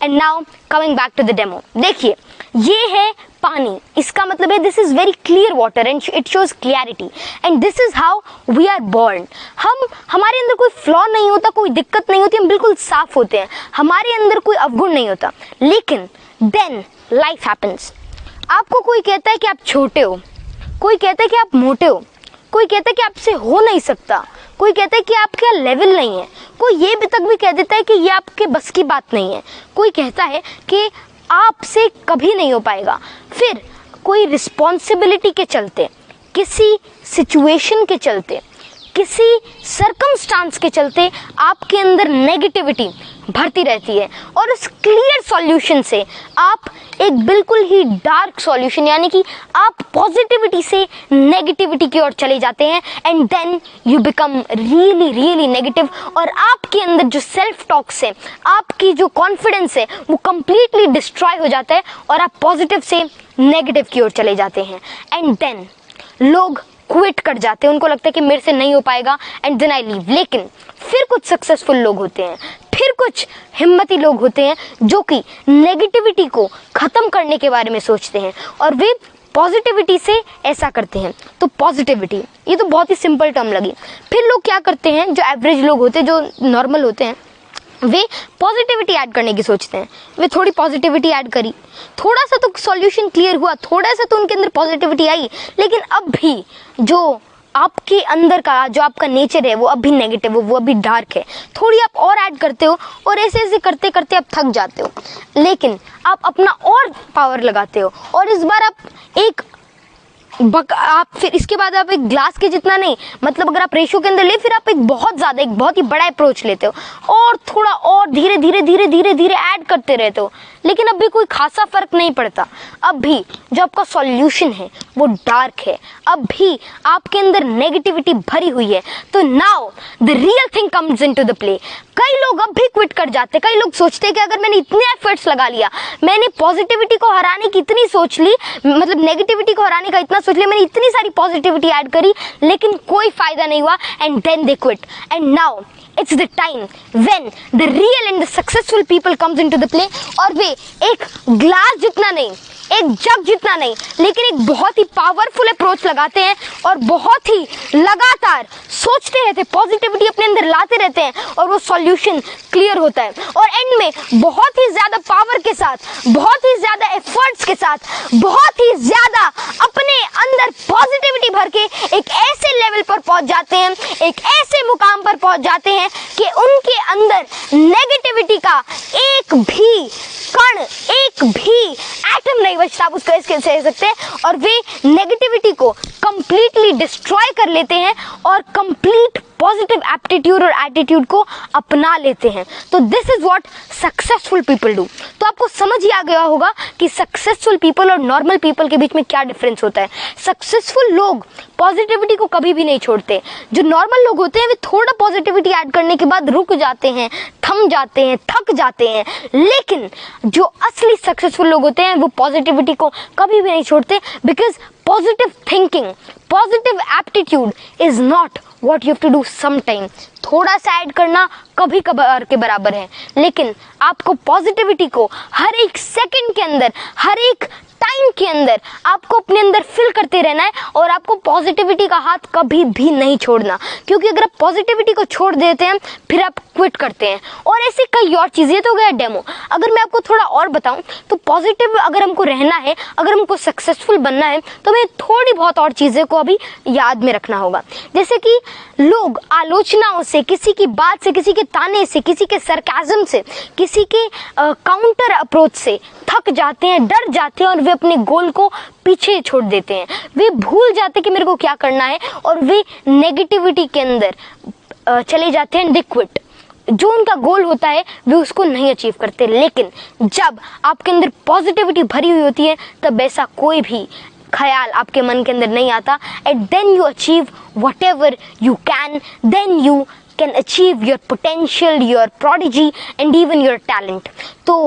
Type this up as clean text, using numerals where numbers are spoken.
And now coming back to the demo, देखिए ये है पानी, इसका मतलब है this is very clear water and it shows clarity and this is how we are born. हमारे अंदर कोई फ्लॉ नहीं होता, कोई दिक्कत नहीं होती, हम बिल्कुल साफ होते हैं, हमारे अंदर कोई अवगुण नहीं होता। लेकिन देन लाइफ हैपेंस। आपको कोई कहता है कि आप छोटे हो, कोई कहता है कि आप मोटे हो, कोई कहता है कि आपसे हो नहीं सकता, कोई कहता है कि आपका लेवल नहीं है, कोई ये भी तक भी कह देता है कि ये आपके बस की बात नहीं है, कोई कहता है कि आपसे कभी नहीं हो पाएगा। फिर कोई रिस्पॉन्सिबिलिटी के चलते, किसी सिचुएशन के चलते, किसी सर्कमस्टांस के चलते आपके अंदर नेगेटिविटी भरती रहती है और उस क्लियर सॉल्यूशन से आप एक बिल्कुल ही डार्क सॉल्यूशन यानी कि आप पॉजिटिविटी से नेगेटिविटी की ओर चले जाते हैं and then you become really really negative और आपके अंदर जो सेल्फ टॉक्स है, आपकी जो कॉन्फिडेंस है वो कंप्लीटली डिस्ट्रॉय हो जाता है और आप पॉजिटिव से नेगेटिव की ओर चले जाते हैं एंड देन लोग क्विट कर जाते हैं, उनको लगता है कि मेरे से नहीं हो पाएगा एंड देन आई लीव। लेकिन फिर कुछ सक्सेसफुल लोग होते हैं, फिर कुछ हिम्मती लोग होते हैं जो कि नेगेटिविटी को खत्म करने के बारे में सोचते हैं और वे पॉजिटिविटी से ऐसा करते हैं। तो पॉजिटिविटी ये तो बहुत ही सिंपल टर्म लगी। फिर लोग क्या करते हैं, जो एवरेज लोग होते हैं, जो नॉर्मल होते हैं, वे पॉजिटिविटी ऐड करने की सोचते हैं। वे थोड़ी पॉजिटिविटी ऐड करी, थोड़ा सा तो सॉल्यूशन क्लियर हुआ, थोड़ा सा तो उनके अंदर पॉजिटिविटी आई, लेकिन अब भी जो आपके अंदर का जो आपका नेचर है वो अब भी नेगेटिव हो, वो अभी डार्क है। थोड़ी आप और ऐड करते हो और ऐसे ऐसे करते करते आप थक जाते हो, लेकिन आप अपना और पावर लगाते हो और इस बार आप फिर इसके बाद आप एक ग्लास के जितना नहीं, मतलब अगर आप रेशो के अंदर ले, फिर आप एक बहुत ही बड़ा अप्रोच लेते हो और थोड़ा और धीरे धीरे धीरे धीरे धीरे ऐड करते रहते हो, लेकिन अब भी कोई खासा फर्क नहीं पड़ता। अब भी जो आपका सॉल्यूशन है वो डार्क है, अब भी आपके अंदर नेगेटिविटी भरी हुई है। तो now the real thing comes into the play. कई लोग अब भी क्विट कर जाते, कई लोग सोचते हैं कि अगर मैंने इतने एफर्ट्स लगा लिया, मैंने पॉजिटिविटी को हराने की इतनी सोच ली, मतलब नेगेटिविटी को हराने का इतना सोच लिया, मैंने इतनी सारी पॉजिटिविटी ऐड करी, लेकिन कोई फायदा नहीं हुआ and then they quit. And now it's the time when the real and the successful people comes into the play और वे एक ग्लास जितना नहीं, एक जग जितना नहीं, लेकिन एक बहुत ही पावरफुल अप्रोच लगाते हैं और बहुत ही लगातार सोचते रहते हैं, पॉजिटिविटी अपने अंदर लाते रहते हैं और वो सॉल्यूशन क्लियर होता है और एंड में बहुत ही ज्यादा पावर के साथ, बहुत ही ज्यादा एफर्ट्स के साथ, बहुत ही ज्यादा अपने अंदर पॉजिटिविटी भर के एक ऐसे लेवल पर पहुंच जाते हैं, एक ऐसे मुकाम पर पहुंच जाते हैं कि उनके अंदर नेगेटिविटी का एक भी कण, एक भी एटम नहीं बचता, आप उसको इसके कह सकते हैं, और वे नेगेटिविटी को कंप्लीटली डिस्ट्रॉय कर लेते हैं और कंप्लीट पॉजिटिव एप्टीट्यूड और एटीट्यूड को अपना लेते हैं। तो this is what successful people do. तो आपको समझ ही आ गया होगा कि सक्सेसफुल पीपल और नॉर्मल पीपल के बीच में क्या डिफरेंस होता है। सक्सेसफुल लोग पॉजिटिविटी को कभी भी नहीं छोड़ते, जो नॉर्मल लोग होते हैं वे थोड़ा पॉजिटिविटी ऐड करने के बाद रुक जाते हैं, थम जाते हैं, थक जाते हैं, लेकिन जो असली सक्सेसफुल लोग होते हैं वो पॉजिटिविटी को कभी भी नहीं छोड़ते, because positive thinking, positive aptitude is not what you have to do sometime। थोड़ा सा ऐड करना कभी कभार के बराबर है, लेकिन आपको पॉजिटिविटी को हर एक सेकंड के अंदर, हर एक टाइम के अंदर आपको अपने अंदर फिल करते रहना है और आपको पॉजिटिविटी का हाथ कभी भी नहीं छोड़ना, क्योंकि अगर आप पॉजिटिविटी को छोड़ देते हैं फिर आप क्विट करते हैं। और ऐसे कई और चीज़ें, तो गया डेमो। अगर मैं आपको थोड़ा और बताऊं तो पॉजिटिव अगर हमको रहना है, अगर हमको सक्सेसफुल बनना है, तो हमें थोड़ी बहुत और चीज़ें को अभी याद में रखना होगा। जैसे कि लोग आलोचनाओं से, किसी की बात से, किसी के ताने से, किसी के सरकाज़म से, किसी के काउंटर अप्रोच से थक जाते हैं, डर जाते हैं और वे अपने गोल को पीछे छोड़ देते हैं। वे भूल जाते हैं कि मेरे को क्या करना है और वे नेगेटिविटी के अंदर चले जाते हैं, दे क्विट। जो उनका गोल होता है वे उसको नहीं अचीव करते। लेकिन जब आपके अंदर पॉजिटिविटी भरी हुई होती है तब ऐसा कोई भी ख्याल आपके मन के अंदर नहीं आता, and then you achieve whatever you can, then you can achieve your potential, your prodigy and even your talent। तो